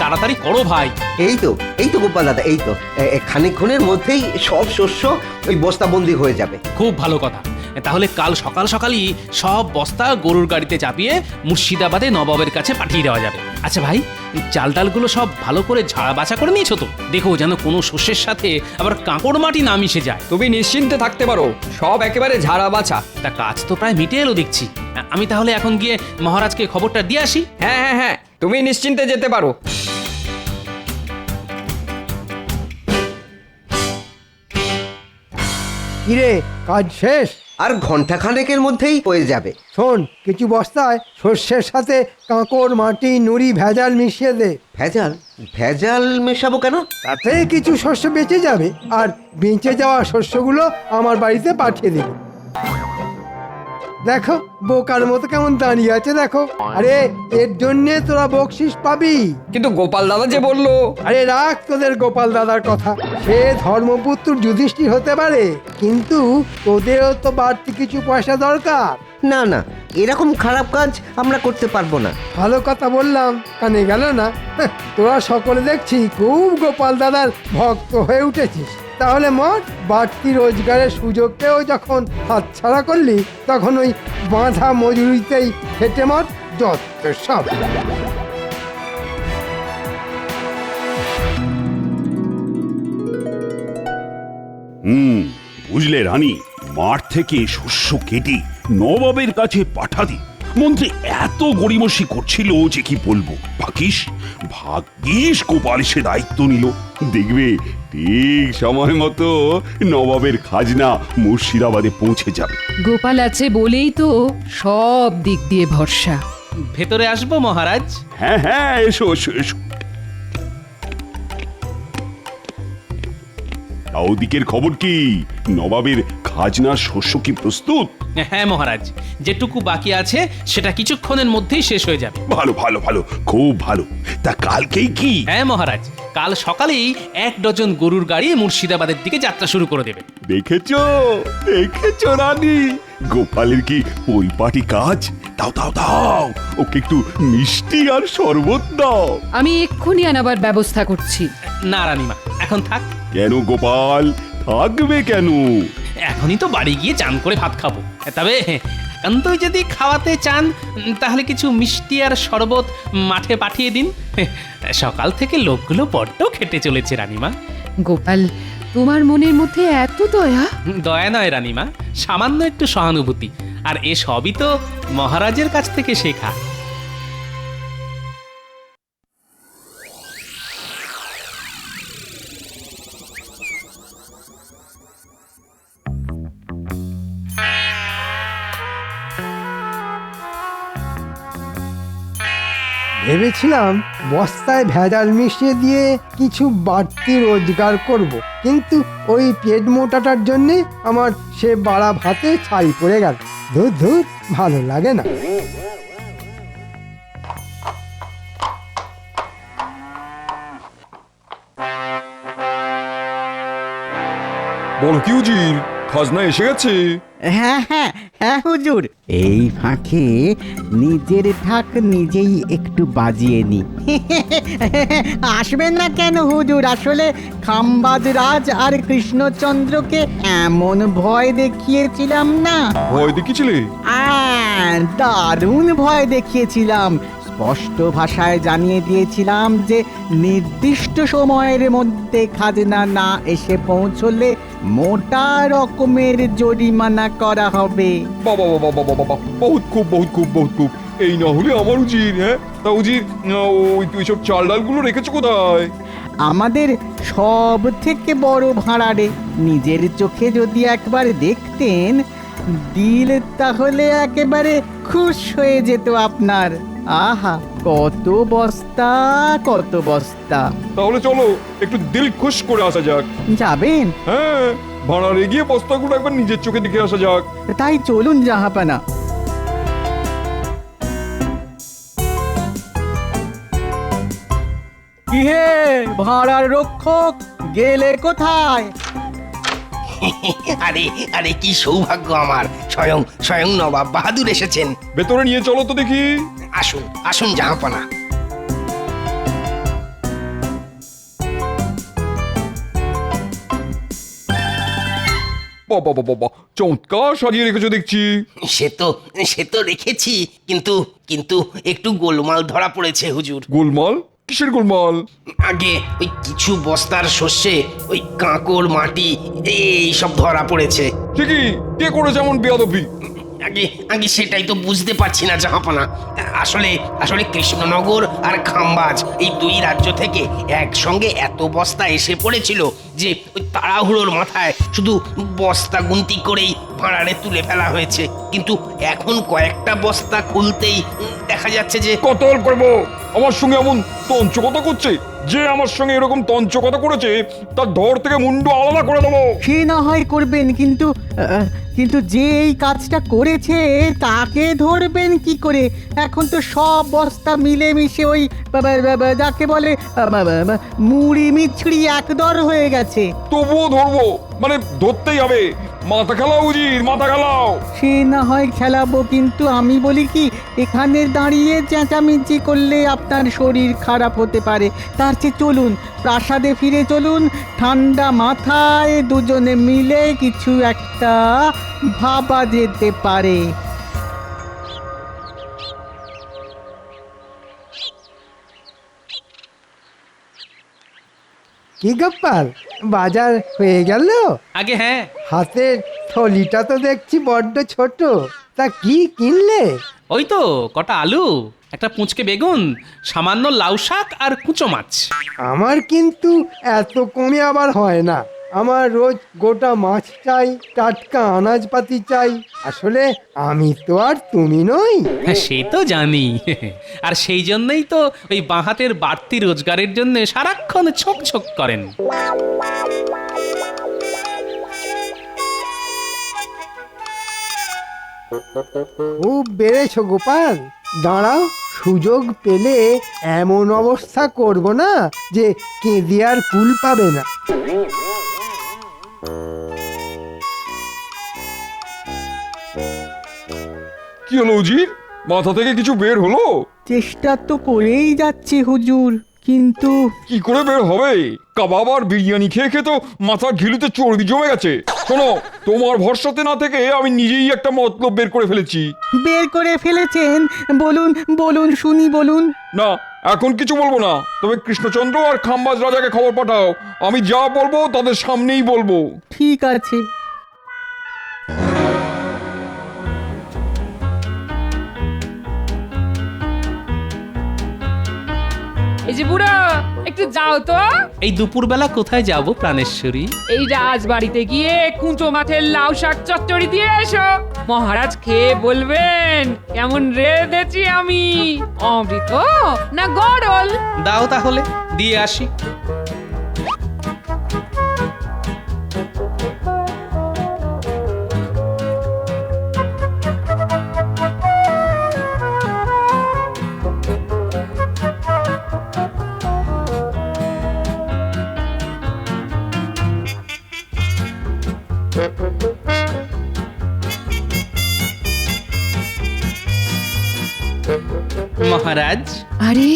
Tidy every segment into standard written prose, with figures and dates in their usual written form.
তাড়াতাড়ি করো ভাই। এই তো গোপাল দাদা, এই তো খানিকক্ষণের মধ্যেই সব শস্য ওই বস্তাবন্দি হয়ে যাবে। খুব ভালো কথা। তাহলে কাল সকাল সকালই সব বস্তা গরুর গাড়িতে চাপিয়ে মুর্শিদাবাদে নবাবের কাছে পাঠিয়ে দেওয়া যাবে। আচ্ছা ভাই, চাল ডালগুলো সব ভালো করে ঝাড়া বাছা করে নিয়েছো তো? দেখো যেন কোনো শস্যের সাথে আবার কাঁকড় মাটি না মিশে যায়। তুমি নিশ্চিন্তে থাকতে পারো, সব একেবারে ঝাড়া বাছা। তা কাজ তো প্রায় মিটে এলো দেখছি। আমি তাহলে এখন গিয়ে মহারাজকে খবরটা দিয়ে আসি। হ্যাঁ হ্যাঁ হ্যাঁ, তুমি নিশ্চিন্তে যেতে পারো। কিরে, কাজ শেষ? আর ঘন্টাখানেকের মধ্যেই হয়ে যাবে। শোন, কিছু বস্তায় শস্যের সাথে কাঁকড় মাটি নুড়ি ভেজাল মিশিয়ে দে। ভেজাল? ভেজাল মেশাবো কেন? তাতে কিছু শস্য বেঁচে যাবে, আর বেঁচে যাওয়া শস্যগুলো আমার বাড়িতে পাঠিয়ে দেবে। দেখো বোকার মতো কেমন দাঁড়িয়ে আছে দেখো। আরে এর জন্যে তোরা বকশিস পাবি। কিন্তু গোপাল দাদা যে বললো। আরে রাখ তোদের গোপাল দাদার কথা। সে ধর্মপুত্র যুধিষ্ঠির হতে পারে, কিন্তু তোদেরও তো বাড়তি কিছু পয়সা দরকার। না না, এরকম খারাপ কাজ আমরা করতে পারবো না। ভালো কথা বললাম, কানে গেল না? তোরা সকলে দেখছি খুব গোপাল দাদার ভক্ত হয়ে উঠেছিস। তাহলে মোট বাড়তি রোজগারের সুযোগকেও যখন হাতছাড়া করলি, তখন ওই বাঁধা মজুরিতেই খেটে মত যত সব। বুঝলে রানী, মাঠ থেকে শস্য কেটে নবাবের কাছে পাঠাতে মন্ত্রী এত গড়িমসি করছিল যে কি বলবো। ভাগ্যিস গোপাল সে দায়িত্ব নিল। দেখবে ঠিক সময় মতো নবাবের খাজনা মুর্শিদাবাদে পৌঁছে যাবে। গোপাল আছে বলেই তো সব দিক দিয়ে ভরসা। ভেতরে আসবো মহারাজ? হ্যাঁ হ্যাঁ, এসো এসো এসো। ওদিকের খবর কি? নবাবের খাজনার শস্য কি প্রস্তুত? হ্যাঁ মহারাজ, যেটুকু বাকি আছে সেটা কিছুক্ষণের মধ্যেই শেষ হয়ে যাবে। ভালো ভালো ভালো, খুব ভালো। তা কালকেই কি? হ্যাঁ মহারাজ, কাল সকালেই 1 ডজন গরুর গাড়ি মুর্শিদাবাদের দিকে যাত্রা শুরু করে দেবে। দেখেছো দেখেছো রানী, গোপালের কি পরিপাটি কাজ। দাও দাও দাও, ওকে একটু মিষ্টি আর শরবত দাও। আমি এক্ষুনি আনাবার ব্যবস্থা করছি। না রানীমা, এখন থাক। কেন গোপাল, থাকবে কেন? এখনই তো বাড়ি গিয়ে চান করে ভাত খাবো। তবে একান্তই যদি খাওয়াতে চান, তাহলে কিছু মিষ্টি আর শরবত মাঠে পাঠিয়ে দিন। সকাল থেকে লোকগুলো বড্ড খেটে চলেছে রানীমা। গোপাল, তোমার মনের মধ্যে এত দয়া? দয়া নয় রানীমা, সামান্য একটু সহানুভূতি। আর এ সবই তো মহারাজের কাছ থেকে শেখা। ভেবেছিলাম বস্তায় ভেজাল মিশিয়ে দিয়ে কিছু বাড়তি রোজগার করব, কিন্তু ওই পেট মোটাটার জন্যে আমার সে বাড়া ভাতে ছাই পড়ে গেল। ধুর ধুর, ভালো লাগে না। বল কি উজির, খাজনা এসে গেছে? হ্যাঁ হ্যাঁ হ্যাঁ হুজুর, এই ফাঁকে নিজের ঢাক নিজেই একটু বাজিয়ে নি। আসবেন না কেন হুজুর? আসলে খাম্বাজ রাজ আর কৃষ্ণচন্দ্রকে এমন ভয় দেখিয়েছিলাম না। ভয় দেখিয়েছিলে? দারুণ ভয় দেখিয়েছিলাম। স্পষ্ট ভাষায় জানিয়ে দিয়েছিলাম যে নির্দিষ্ট সময়ের মধ্যে খাজনা না এসে পৌঁছলে মোটা রকমের জরিমানা করা হবে। বাবা বাবা বাবা বাবা, বহুত খুব বহুত খুব বহুত খুব। এই না হলে আমার উজির। হ্যাঁ তা উজির, ওই তুই সব চাল ডালগুলো রেখেছো কোথায়? আমাদের সব থেকে বড় ভাড়ারে। নিজের চোখে যদি একবার দেখতেন দিল, তাহলে একেবারে খুশ হয়ে যেত আপনার। আহা, কত বস্তা কত বস্তা। তাহলে চলো একটু দিল খুশ করে আসা যাক। যাবেন? হ্যাঁ, ভাড়ারে গিয়ে বস্তাগুলো একবার নিজের চোখে দেখে আসা যাক। তাই চলুন জাহাপানা। কি হে ভাড়ার রক্ষক, গেলে কোথায়? আরে আরে, কি সৌভাগ্য আমার! স্বয়ং স্বয়ং নবাব বাহাদুর এসেছেন। ভেতরে নিয়ে চলো তো দেখি। আসুন আসুন জাহাপনা। বাবা বাবা বাবা, চমৎকার সাজিয়ে রেখেছো দেখছি। সে তো রেখেছি, কিন্তু কিন্তু একটু গোলমাল ধরা পড়েছে হুজুর। গোলমাল? কিসের গোলমাল? আগে ওই কিছু বস্তার শস্যে ওই কাঁকড় মাটি এই সব ধরা পড়েছে। ঠিকই, কে করেছে এমন বেয়াদবি? আগে আগে সেটাই তো বুঝতে পারছি না জাহাপানা। আসলে আসলে কৃষ্ণনগর আর খাম্বাজ এই দুই রাজ্য থেকে একসঙ্গে এত বস্তা এসে পড়েছিল যে ওই তাড়াহুড়োর মাথায় শুধু বস্তা গুনতি করেই ভাঁড়ারে তুলে ফেলা হয়েছে। কিন্তু এখন কয়েকটা বস্তা খুলতেই দেখা যাচ্ছে যে কতল করবো? আমার সঙ্গে এমন তঞ্চকতা করছে? যে আমার সঙ্গে এরকম তঞ্চকতা করেছে তার ধর থেকে মুন্ডু আলাদা করে দেবো। সে না হয় করবেন, কিন্তু কিন্তু যে এই কাজটা করেছে তাকে ধরবেন কি করে? এখন তো সব বস্তা মিলেমিশে ওই যাকে বলে মুড়ি মিছড়ি একদর হয়ে গেছে। তবুও ধরবো, মানে ধরতেই হবে। মাথা খেলাও উজির, মাথা খেলাও। সে না হয় খেলাবো, কিন্তু আমি বলি কি, এখানে দাঁড়িয়ে চেঁচামেচি করলে আপনার শরীর খারাপ হতে পারে। তার চেয়ে চলুন প্রাসাদে ফিরে চলুন, ঠান্ডা মাথায় দুজনে মিলে কিছু একটা ভাবা যেতে পারে। কি গোপাল, বাজার হয়ে গেল? আগে হ্যাঁ, হাতের থলিটা তো দেখছি বড্ড ছোট, তা কি কিনলে? ওই তো কটা আলু, একটা পুঁচকে বেগুন, সামান্য লাউ শাক আর কুচো মাছ। আমার কিন্তু এত কমে আবার হয় না। আমার রোজ গোটা মাছ চাই, টাটকা আনাজপাতি চাই। আসলে আমি তো আর তুমি নই। হ্যাঁ সে তো জানি, আর সেই জন্যই তো ওই বাঁ হাতের বাড়তি রোজগারের জন্য সারাক্ষণ ছোক ছোক করেন। খুব বেড়েছো গোপাল, দাঁড়াও, সুযোগ পেলে এমন অবস্থা করব না যে কেঁদে আর কুল পাবে না। কি হলো উজির, মাথা থেকে কিছু বের হলো? চেষ্টা তো করেই যাচ্ছি হুজুর, কিন্তু কি করে বের হবে? কাবাব আর বিরিয়ানি খেয়ে খেয়ে তো মাথার ঘিলুতে চর্বি জমে গেছে। শোনো, তোমার ভরসাতে না থেকে আমি নিজেই একটা মতলব বের করে ফেলেছি। বের করে ফেলেছেন? বলুন বলুন শুনি, বলুন। না, এখন কিছু বলবো না, তবে কৃষ্ণচন্দ্র আর খাম্বাজ রাজাকে খবর পাঠাও। আমি যা বলবো তাদের সামনেই বলবো। ঠিক আছে। এই যে বুড়ো, একটু যাও তো। এই দুপুরবেলা কোথায় যাব প্রাণেশ্বরী? এই রাজবাড়িতে গিয়ে কুঁচো মাছের লাউ শাক চচ্চড়ি দিয়ে এসো। মহারাজ খেয়ে বলবেন কেমন রেঁধেছি আমি। অমৃত না গরল? দাও তাহলে, দিয়ে আসি। মহারাজ। আরে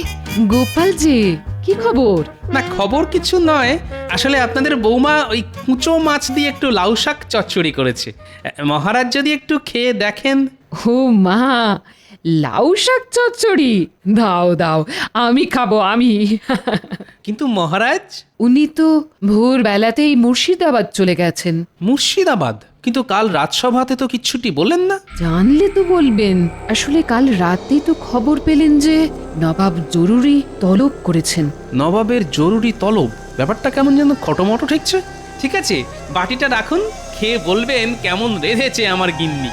গোপাল যে, কি খবর? না খবর কিছু নয়, আসলে আপনাদের বৌমা ওই কুঁচো মাছ দিয়ে একটু লাউ শাক চচ্চড়ি করেছে। মহারাজ যদি একটু খেয়ে দেখেন। ও মা, লাউ শাক চচ্চড়ি? দাও দাও, আমি খাবো আমি। কিন্তু মহারাজ। উনি তো ভোরবেলাতেই মুর্শিদাবাদ চলে গেছেন। মুর্শিদাবাদ? কিন্তু কাল রাজসভাতে তো কিচ্ছুটি বললেন না। জানলে তো বলবেন। আসলে কাল রাতেই তো খবর পেলেন যে নবাব জরুরি তলব করেছেন। নবাবের জরুরি তলব? ব্যাপারটা কেমন যেন খটোমটো ঠেকছে। ঠিক আছে, বাটিটা রাখুন, খেয়ে বলবেন কেমন রেঁধেছে আমার গিন্নি।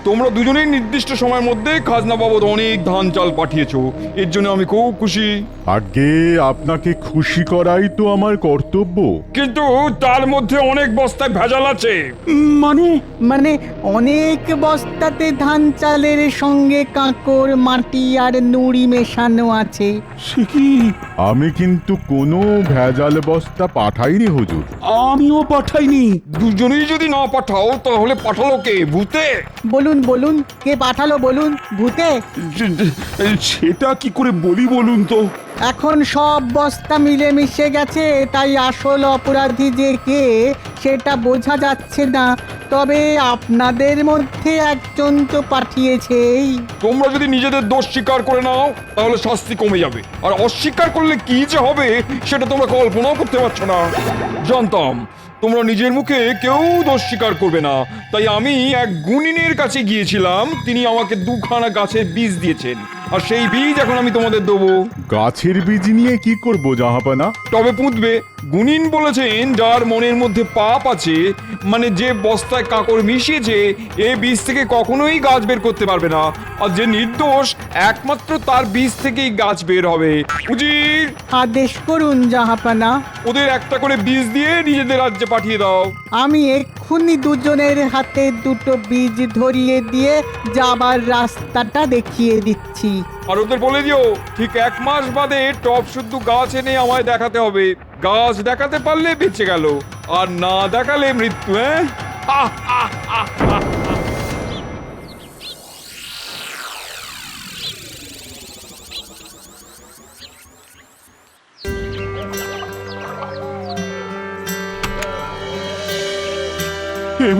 তোমরা দুজনেই নির্দিষ্ট সময়ের মধ্যে খাজনা বাবদ অনেক ধান চাল পাঠিয়েছো, এর জন্য আমি খুব খুশি। আগে আপনাকে খুশি করাই তো আমার কর্তব্য। কিন্তু তার মধ্যে অনেক বস্তায় ভেজাল আছে। মানে অনেক বস্তাতে ধান চালের সঙ্গে কাঁকড় মাটি আর নুড়ি মেশানো আছে। সে কি? আমি কিন্তু কোনো ভেজাল বস্তা পাঠাইনি হুজুর। আমিও পাঠাইনি। দুজনেই যদি না পাঠাও তাহলে পাঠালো কে? ভূতে? বলুন বলুন, কে পাঠালো বলুন? ভূতে? সেটা কি করে বলি বলুন তো? এখন সব বস্তা মিলেমিশে গেছে, তাই আসল অপরাধী যে কে সেটা বোঝা যাচ্ছে না। তবে আপনাদের মধ্যে একজন তো পাঠিয়েছেই। তোমরা যদি নিজেদের দোষ স্বীকার করে নাও তাহলে শাস্তি কমে যাবে, আর অস্বীকার করলে কি যে হবে সেটা তোমরা কল্পনাও করতে পারছো না। জানতাম তোমরা নিজের মুখে কেউ দোষ স্বীকার করবে না, তাই আমি এক গুণিনের কাছে গিয়েছিলাম। তিনি আমাকে 2খানা গাছের বীজ দিয়েছেন, আর সেই বীজ এখন আমি তোমাদের দেবো। গাছের বীজ নিয়ে কি করব জাহাপানা? তবে পুঁতবে। গুনিন বলেছেন যার মনের মধ্যে পাপ আছে, মানে যে বস্তায় কাকড় মিশিয়েছে, এ বীজ থেকে কখনোই গাছ বের করতে পারবে না, আর যে নির্দোষ একমাত্র তার বীজ থেকেই গাছ বের হবে। উজির, আদেশ করুন জাহাপানা। ওদের একটা করে বীজ দিয়ে নিজেদের রাজ্যে পাঠিয়ে দাও। আমি এক্ষুনি দুজনের হাতে 2টো বীজ ধরিয়ে দিয়ে যাবার রাস্তাটা দেখিয়ে দিচ্ছি। আর ওদের বলে দিও ঠিক 1 মাস বাদে টপ শুদ্ধ গাছ এনে আমায় দেখাতে হবে। গাছ দেখাতে পারলে বেঁচে গেল, আর না দেখালে মৃত্যু। হ্যাঁ, হা, হা, হা, হা।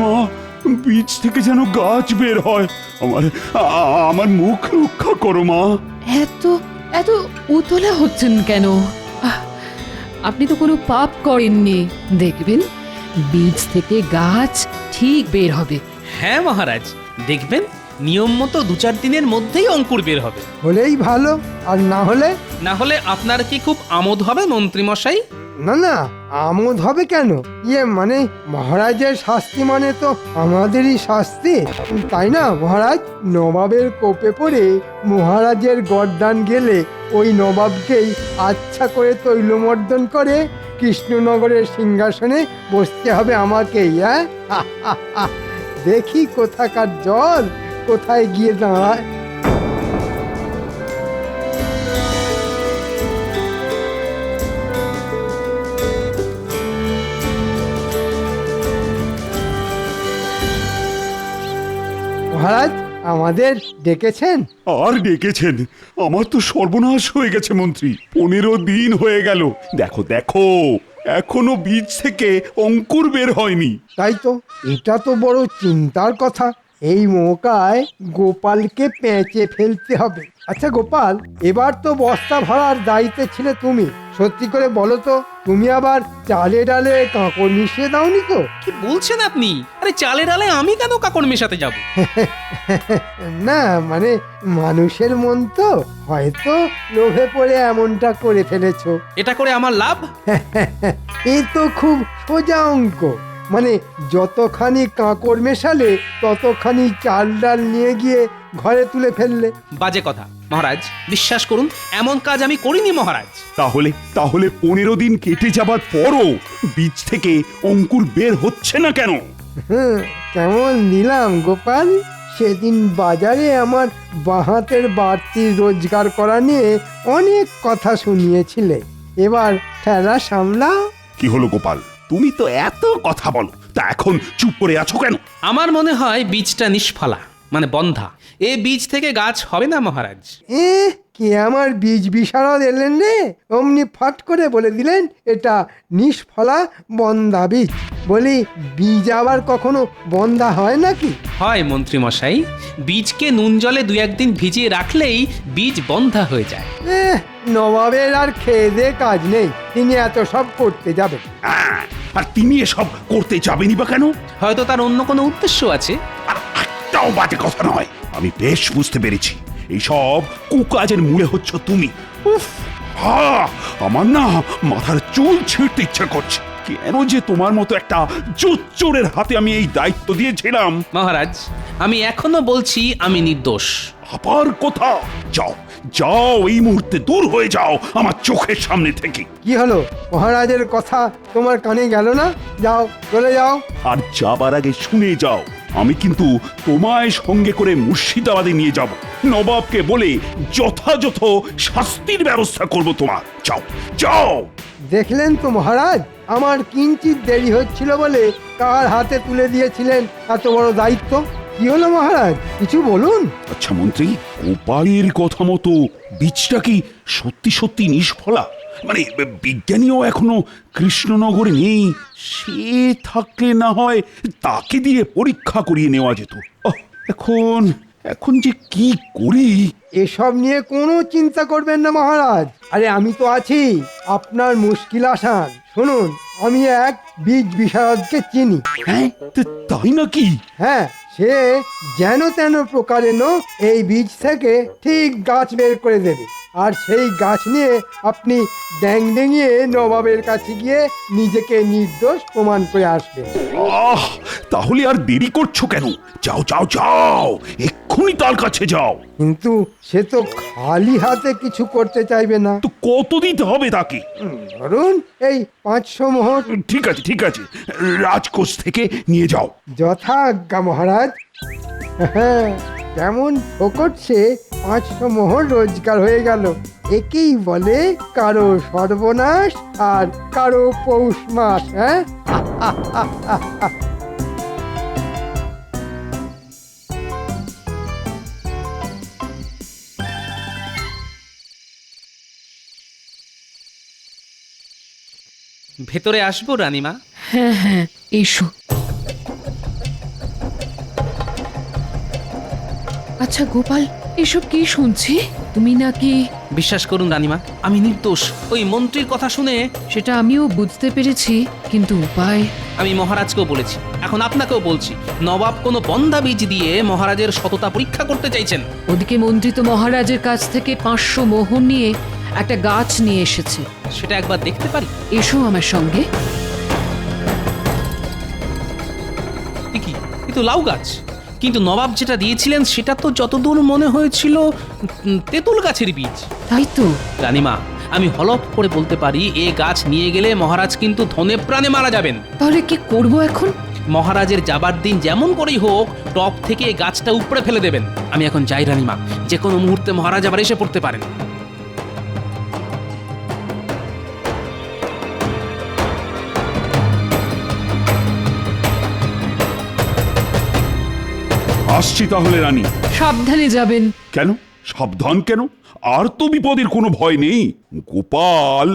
মা, বীজ থেকে যেন গাছ বের হয়। আমার মুখ রক্ষা করো মা। এত এত উতলা হচ্ছেন কেন? আহ, আপনি তো কোনো পাপ করেননি। দেখবেন বীজ থেকে গাছ ঠিক বের হবে। হ্যাঁ মহারাজ, দেখবেন নিয়ম মতো 2-4 দিনের মধ্যেই অঙ্কুর বের হবে। হলেই ভালো, আর না হলে? না হলে আপনার কি খুব আমোদ হবে মন্ত্রী মশাই? না না, আমোদ হবে কেন? মানে মহারাজের শাস্তি মানে তো আমাদেরই শাস্তি, তাই না মহারাজ? নবাবের কোপে পড়ে মহারাজের গর্দান গেলে ওই নবাবকেই আচ্ছা করে তৈলমর্দন করে কৃষ্ণনগরের সিংহাসনে বসতে হবে আমাকেই। হ্যাঁ, দেখি কোথাকার জল কোথায় গিয়ে দাঁড়ায়। মহারাজ, আমাদের ডেকেছেন? আর ডেকেছেন? আমার তো সর্বনাশ হয়ে গেছে মন্ত্রী। 15 দিন হয়ে গেল। দেখো দেখো, এখনো বীজ থেকে অঙ্কুর বের হয়নি। তাই তো, এটা তো বড় চিন্তার কথা। এই মৌকায় গোপালকে পেঁচে ফেলতে হবে। আচ্ছা গোপাল, এবার তো বস্তা ভরার দায়িত্বে ছিলে তুমি। সত্যি করে বলো তো, তুমি আবার চালে ডালে কাঁকড় মিশিয়ে দাওনি তো? কি বলছেন আপনি? আরে চালে ডালে আমি কেন কাকড় মেশাতে যাব? না মানে মানুষের মন তো, হয়তো লোভে পড়ে এমনটা করে ফেলেছো। এটা করে আমার লাভ? এ তো খুব সোজা অঙ্ক। মানে যতখানি কাঁকড় মেশালে ততখানি চাল ডাল নিয়ে গিয়ে ঘরে তুলে ফেললে। বাজে কথা মহারাজ, বিশ্বাস করুন এমন কাজ আমি করিনি মহারাজ। তাহলে 15 দিন কেটে যাবার পরও বীজ থেকে অঙ্কুর বের হচ্ছে না কেন? কেমন দিলাম গোপাল? সেদিন বাজারে আমার বাহাতের বাড়তি রোজগার করা নিয়ে অনেক কথা শুনিয়েছিলে। এবার ঠেলা সামলাও। কি হলো গোপাল, তুমি তো এত কথা বলো, তা এখন চুপ করে আছো কেন? আমার মনে হয় বীজটা নিষ্ফলা, মানে বন্ধা। এ বীজ থেকে গাছ হবে না মহারাজ। কে আমার বীজ বিশারদ এলেন রে, অমনি ফট করে বলে দিলেন এটা নিষ্ফলা বন্ধা বীজ। বলি, বীজ আবার কখনো বন্ধা হয় নাকি? হয় মন্ত্রী মশাই, বীজকে নুন জলে 2-1 দিন ভিজিয়ে রাখলেই বীজ বন্ধা হয়ে যায়। নবাবের আর খেয়ে দে কাজ নেই, তিনি এত সব করতে যাবেন। আর তিনি এসব করতে যাবেনি বা কেন? হয়তো তার অন্য কোনো উদ্দেশ্য আছে। আর একটাও বাজে কথা নয়, আমি বেশ বুঝতে পেরেছি। এইসব কুকাজের মূলে হচ্ছে তুমি। উফ, আমার না মাথার চুল ছিঁড়তে ইচ্ছা করছে। কেন যে তোমার মতো একটা জোচ্চোরের হাতে আমি এই দায়িত্ব দিয়েছিলাম। মহারাজ, আমি এখনো বলছি আমি নির্দোষ। আবার কোথা? যাও যাও, এই মুহূর্তে দূর হয়ে যাও আমার চোখের সামনে থেকে। কি হলো, মহারাজের কথা তোমার কানে গেল না? যাও, চলে যাও। আর যাবার আগে শুনে যাও, আমি কিন্তু তোমায় সঙ্গে করে মুর্শিদাবাদে নিয়ে যাব। নবাবকে বলে যথাযথ শাস্তির ব্যবস্থা করব তোমার। যাও যাও। দেখলেন তো মহারাজ, আমার কিঞ্চিত দেরি হচ্ছিল বলে কার হাতে তুলে দিয়েছিলেন এত বড় দায়িত্ব। কি হলো মহারাজ, কিছু বলুন। আচ্ছা মন্ত্রী, গোপালের কথা মতো বীজটা কি সত্যি সত্যি নিষ্ফলা? মানে বিজ্ঞানীও এখনো কৃষ্ণনগরে নেই, সে থাকলে না হয় তাকে দিয়ে পরীক্ষা করিয়ে নেওয়া যেত। এখন এখন যে কি করি? এসব নিয়ে কোনো চিন্তা করবেন না মহারাজ, আরে আমি তো আছি, আপনার মুশকিল আসান। শুনুন, আমি এক বীজ বিশারদকে চিনি। হ্যাঁ, তাই নাকি? হ্যাঁ, সে যেন তেন প্রকারেণ এই বীজ থেকে ঠিক গাছ বের করে দেবে, আর সেই গাছ নিয়ে আপনি ড্যাং ডেঙিয়ে নবাবের কাছে গিয়ে নিজেকে নির্দোষ প্রমাণ করে আসবেন। আহ, তাহলে আর দেরি করছো কেন? যাও যাও যাও, এক্ষুনি তার কাছে যাও। কিন্তু সে তো খালি হাতে কিছু করতে চাইবে না। তো কত দিতে হবে তাকে? ধরুন এই 500 মোহর। ঠিক আছে ঠিক আছে, রাজকোষ থেকে নিয়ে যাও। যথাজ্ঞা মহারাজ। হ্যাঁ, কেমন ফোকটছে 500 মোহর রোজগার হয়ে গেল। একেই বলে কারো সর্বনাশ আর কারো পৌষ মাস। হ্যাঁ, ভেতরে আসবো রানীমা? হ্যাঁ হ্যাঁ, এসো। আচ্ছা গোপাল, এসব কি শুনছি? তুমি নাকি? বিশ্বাস করুন রানীমা, আমি নির্দোষ। ওই মন্ত্রীর কথা শুনে সেটা আমিও বুঝতে পেরেছি, কিন্তু উপায়? আমি মহারাজকেও বলেছি, এখন আপনাকেও বলছি, নবাব কোনো বন্ধা বীজ দিয়ে মহারাজের সততা পরীক্ষা করতে চাইছেন। ওদিকে মন্ত্রী তো মহারাজের কাছ থেকে 500 মোহর নিয়ে একটা গাছ নিয়ে এসেছে। সেটা একবার দেখতে পারি? এসো আমার সঙ্গে। কি, কিন্তু লাউ গাছ। কিন্তু নবাব যেটা দিয়েছিলেন সেটা তো যতদূর মনে হয়েছিল তেঁতুল গাছের বীজ। তাই তো রানীমা, আমি হলফ করে বলতে পারি, এ গাছ নিয়ে গেলে মহারাজ কিন্তু ধনে প্রাণে মারা যাবেন। তাহলে কি করব এখন? মহারাজের যাবার দিন যেমন করেই হোক টপ থেকে এই গাছটা উপড়ে ফেলে দেবেন। আমি এখন যাই রানীমা, যে কোনো মুহূর্তে মহারাজ আবার এসে পড়তে পারেন। আসছি তাহলে রানী। সাবধানে যাবেন। কেন সাবধান কেন? আর তো বিপদের কোনো ভয় নেই। গোপাল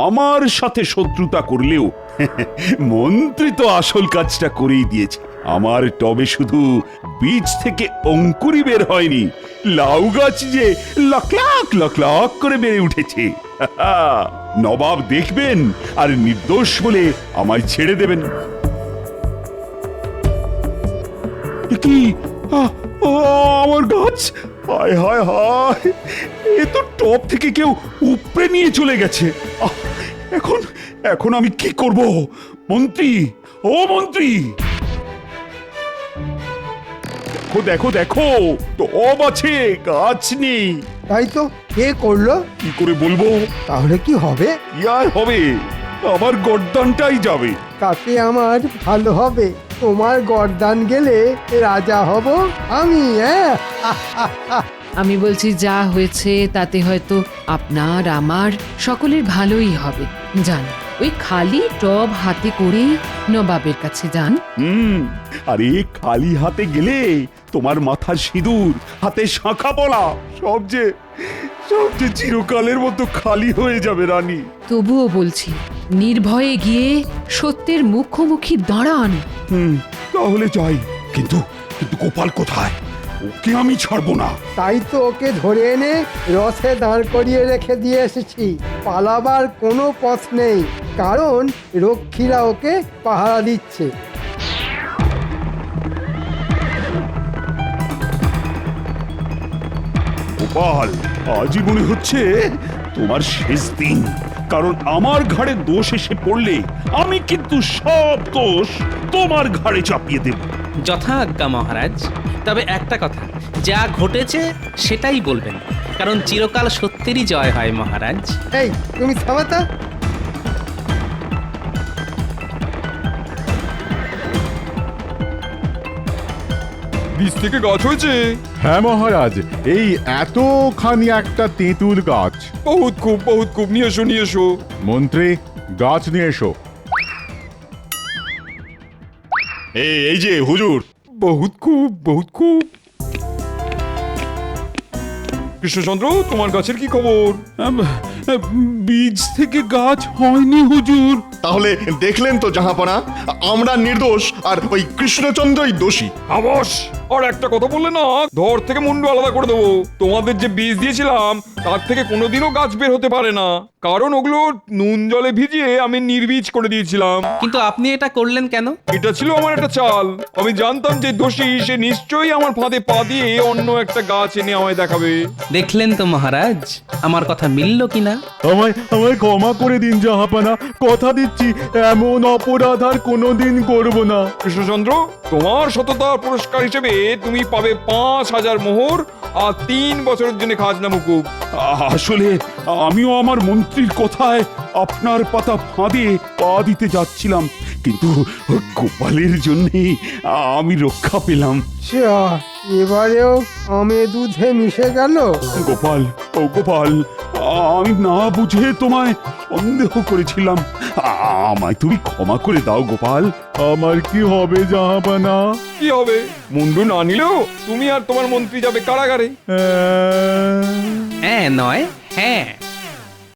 আমার সাথে শত্রুতা করলেও মন্ত্রী তো আসল কাজটা করেই দিয়েছে। আমার টবে শুধু বীজ থেকে অঙ্কুরি বের হয়নি, লাউ গাছ যে লাখ লাখ লাখ লাখ করে বেড়ে উঠেছে। নবাব দেখবেন আর নির্দোষ বলে আমায় ছেড়ে দেবেন। কি আমার গাছ? হায় হায় হায়, এ তো টপ থেকে কেউ উপড়ে নিয়ে চলে গেছে। এখন এখন আমি কি করব? মন্ত্রী, ও মন্ত্রী, দেখো দেখো দেখো, টব আছে, গাছ নেই। তাই তো, কে করলো? কি করে বলবো? তাহলে কি হবে? ইয়ার হবে, আমার গর্দানটাই যাবে। তাতে আমার ভালো হবে। তোমার গর্দান গেলে রাজা হব আমি। হ্যাঁ, আমি বলছি, যা হয়েছে তাতে হয়তো আপনার আমার সকলের ভালোই হবে। যান, ওই খালি টব হাতে করে নবাবের কাছে যান। আরে খালি হাতে গেলে তোমার মাথার সিঁদুর, হাতে শাঁখা পলা সব যে চিরকালের মতো খালি হয়ে যাবে রানী। তবুও বলছি, নির্ভয়ে গিয়ে সত্যের মুখোমুখি দাঁড়ান। তাহলে যাই। কিন্তু কিন্তু গোপাল কোথায়? ওকে আমি ছাড়বো না। তাই তো ওকে ধরে এনে রথে দাঁড় করিয়ে রেখে দিয়ে এসেছি। পালাবার কোনো পথ নেই, কারণ রক্ষীরা ওকে পাহারা দিচ্ছে। গোপাল, আজই মনে হচ্ছে তোমার শেষ দিন, কারণ আমার ঘাড়ে দোষ এসে পড়লে আমি কিন্তু সব দোষ তোমার ঘাড়ে চাপিয়ে দেব। যথাজ্ঞা মহারাজ। তবে একটা কথা, যা ঘটেছে সেটাই বলবেন, কারণ চিরকাল সত্যেরই জয় হয় মহারাজ। এই তুমি থামাতা। বীজ থেকে গাছ হয়েছে। হ্যাঁ মহারাজ, এই এতখানি একটা তেঁতুল গাছ। বহুত খুব নিয়ে এসো নিয়ে এসো। মন্ত্রী, গাছ নিয়ে এসো। এই যে হুজুর। বহুত খুব বহুত খুব। কৃষ্ণচন্দ্র, তোমার গাছের কি খবর? বীজ থেকে গাছ হয়নি হুজুর। তাহলে দেখলেন তো জাহাপনা, আমরা নির্দোষ আর ওই কৃষ্ণচন্দ্রই দোষী। খামোশ! আর একটা কথা বললে না, ধর থেকে মুন্ডু আলাদা করে দেবো। তোমাদের যে বীজ দিয়েছিলাম তার থেকে কোনোদিনও গাছ বের হতে পারে না, কারণ ওগুলো নুন জলে ভিজিয়ে আমি নির্বীজ করে দিয়েছিলাম। কিন্তু আপনি এটা করলেন কেন? এটা ছিল আমার একটা চাল। আমি জানতাম যে দোষী সে নিশ্চয়ই আমার ফাঁদে পা দিয়ে অন্য একটা গাছ এনে আমায় দেখাবে। দেখলেন তো মহারাজ, আমার কথা মিলল কিনা? আমায় আমায় ক্ষমা করে দিন জাহাপানা, কথা দিচ্ছি এমন অপরাধ আর কোনোদিন করব না। কৃষ্ণচন্দ্র, তোমার সততার পুরস্কার হিসেবে তুমি পাবে ৫,০০০ মোহর আর ৩ বছরের জন্য খাজনা মুকুব। আসলে আমিও আমার মন্ত্রীর কথায় আপনার পাতা ফাঁদে পা দিতে যাচ্ছিলাম, কিন্তু গোপালের জন্যই আমি রক্ষা পেলাম। যা, এবারেও আমে দুধে মিশে গেল। গোপাল, ও গোপাল, আমি না বুঝে তোমায় সন্দেহ করেছিলাম। আমায় তুমি ক্ষমা করে দাও গোপাল। আমার কি হবে জাহাপানা? কি হবে? মুন্ডু না নিলেও তুমি আর তোমার মন্ত্রী যাবে কারাগারে। হ্যাঁ নয় হ্যাঁ।